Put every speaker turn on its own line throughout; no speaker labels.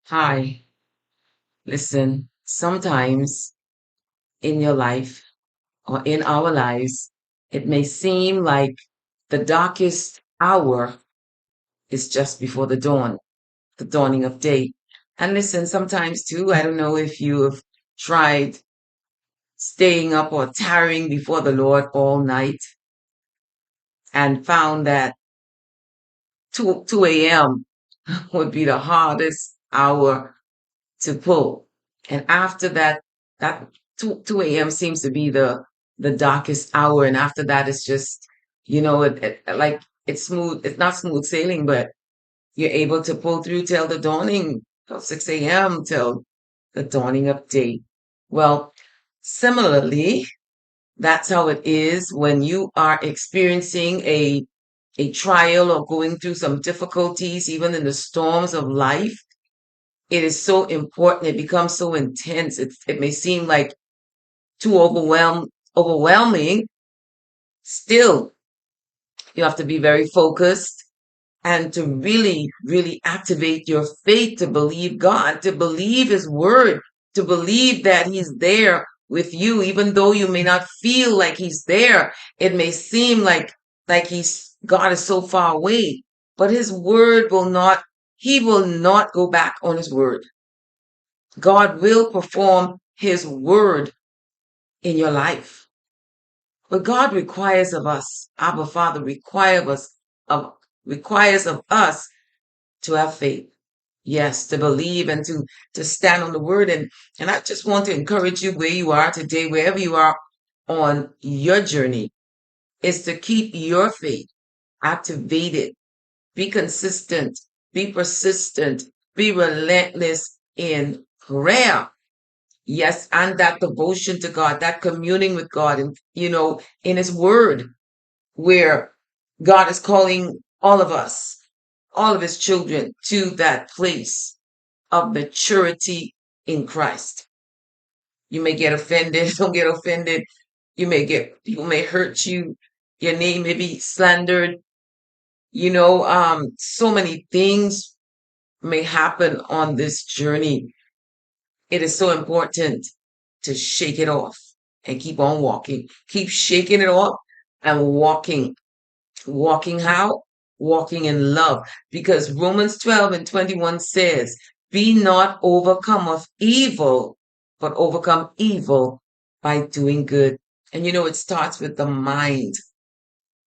Hi, listen, sometimes in your life or in our lives, it may seem like the darkest hour is just before the dawn, the dawning of day. And listen, sometimes too, I don't know if you have tried staying up or tarrying before the Lord all night and found that 2 a.m. would be the hardest hour to pull. And after that, that 2 a.m. seems to be the darkest hour. And after that, it's just, like it's smooth. It's not smooth sailing, but you're able to pull through till the dawning of 6 a.m. till the dawning of day. Well, similarly, that's how it is when you are experiencing a trial or going through some difficulties, even in the storms of life. It is so important. It becomes so intense. It may seem like too overwhelming. Still, you have to be very focused and to really, really activate your faith to believe God, to believe His word, to believe that He's there with you, even though you may not feel like He's there. It may seem like God is so far away, but His word will not. He will not go back on His word. God will perform His word in your life. But God requires of us, Abba Father of requires of us to have faith. Yes, to believe and to stand on the word. And I just want to encourage you where you are today, wherever you are on your journey, is to keep your faith activated. Be consistent, be persistent, be relentless in prayer. Yes, and that devotion to God, that communing with God, and in His Word, where God is calling all of us, all of His children, to that place of maturity in Christ. You may get offended, don't get offended. People may hurt you, your name may be slandered. So many things may happen on this journey. It is so important to shake it off and keep on walking. Keep shaking it off and walking. Walking how? Walking in love. Because Romans 12 and 21 says, be not overcome of evil, but overcome evil by doing good. And it starts with the mind.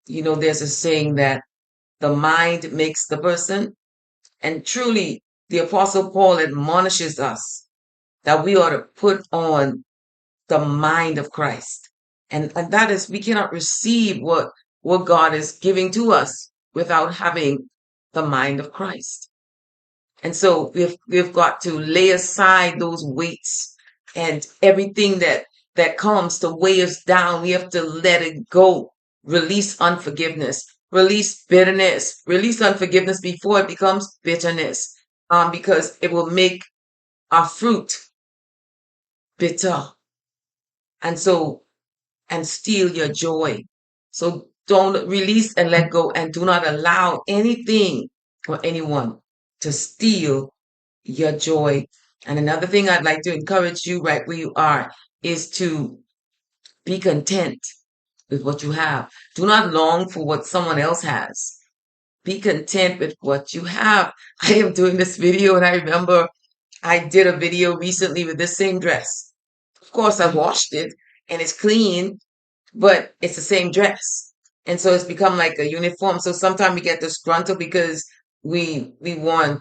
There's a saying that the mind makes the person. And truly, the Apostle Paul admonishes us that we ought to put on the mind of Christ. And that is, we cannot receive what God is giving to us without having the mind of Christ. And so we've got to lay aside those weights and everything that comes to weigh us down. We have to let it go. Release unforgiveness, release bitterness, release unforgiveness before it becomes bitterness. Because it will make our fruit bitter. And so and steal your joy. So don't release and let go and do not allow anything or anyone to steal your joy. And another thing I'd like to encourage you right where you are is to be content with what you have. Do not long for what someone else has. Be content with what you have. I am doing this video and I remember I did a video recently with this same dress. Of course, I washed it and it's clean, but it's the same dress. And so it's become like a uniform. So sometimes we get disgruntled because we want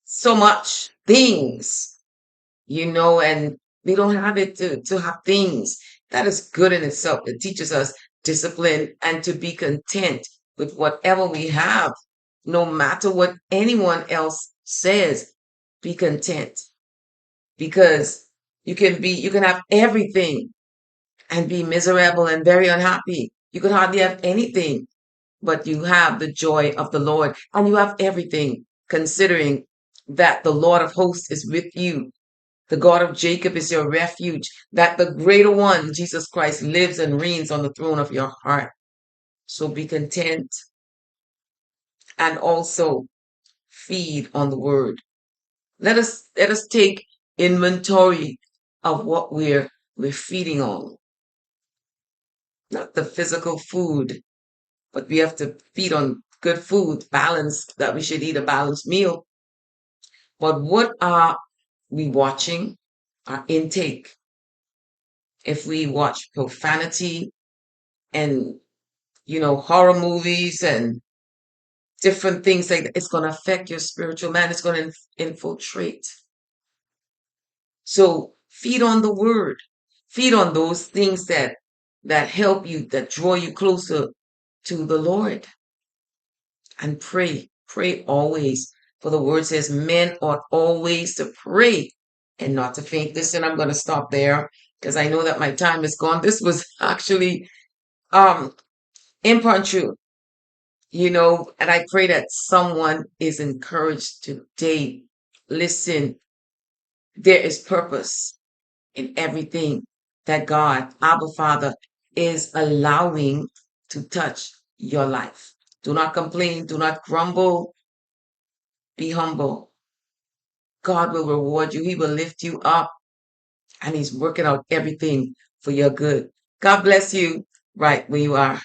so much things, and we don't have it to have things. That is good in itself. It teaches us discipline and to be content with whatever we have, no matter what anyone else says. Be content because you can have everything and be miserable and very unhappy. You could hardly have anything, but you have the joy of the Lord and you have everything, considering that the Lord of hosts is with you. The God of Jacob is your refuge, that the greater one, Jesus Christ, lives and reigns on the throne of your heart. So be content and also feed on the word. Let us take inventory of what we're feeding on. Not the physical food, but we have to feed on good food, balanced, that we should eat a balanced meal. But what are we watching? Our intake. If we watch profanity and horror movies and different things like that, it's going to affect your spiritual man. It's going to infiltrate. So feed on the word. Feed on those things that help you, that draw you closer to the Lord. And pray. Pray always. For the word says men ought always to pray and not to faint. Listen, I'm going to stop there because I know that my time is gone. This was actually um impromptu, and I pray that someone is encouraged today. Listen, there is purpose in everything that God, Abba Father, is allowing to touch your life. Do not complain, do not grumble, be humble. God will reward you, He will lift you up, and He's working out everything for your good. God bless you right where you are.